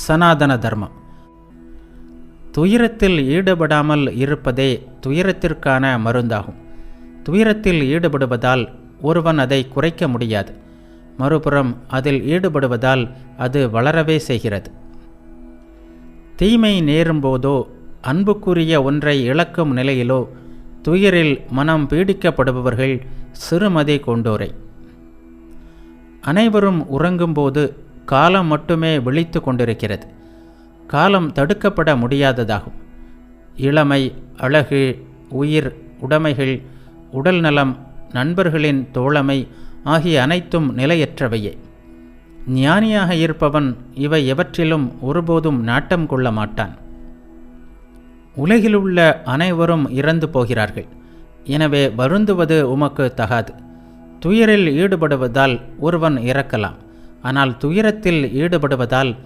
சனாதன தர்மம். துயரத்தில் ஈடுபடாமல் இருப்பதே துயரத்திற்கான மருந்தாகும். துயரத்தில் ஈடுபடுவதால் ஒருவன் அதை குறைக்க முடியாது. மறுபுறம் அதில் ஈடுபடுவதால் அது வளரவே செய்கிறது. தீமை நேரும்போதோ அன்புக்குரிய ஒன்றை இழக்கும் நிலையிலோ துயரில் மனம் பீடிக்கப்படுபவர்கள் சிறுமதி கொண்டோரை. அனைவரும் உறங்கும்போது காலம் மட்டுமே விழித்து கொண்டிருக்கிறது. காலம் தடுக்கப்பட முடியாததாகும். இளமை, அழகு, உயிர், உடைமைகள், உடல் நலம், நண்பர்களின் தோழமை ஆகிய அனைத்தும் நிலையற்றவையே. ஞானியாக இருப்பவன் இவை எவற்றிலும் ஒருபோதும் நாட்டம் கொள்ள மாட்டான். உலகிலுள்ள அனைவரும் இறந்து போகிறார்கள். எனவே வருந்துவது உமக்கு தகாது. துயரில் ஈடுபடுவதால் ஒருவன் இறக்கலாம். ஆனால் துயரத்தில் ஈடுபடுவதால்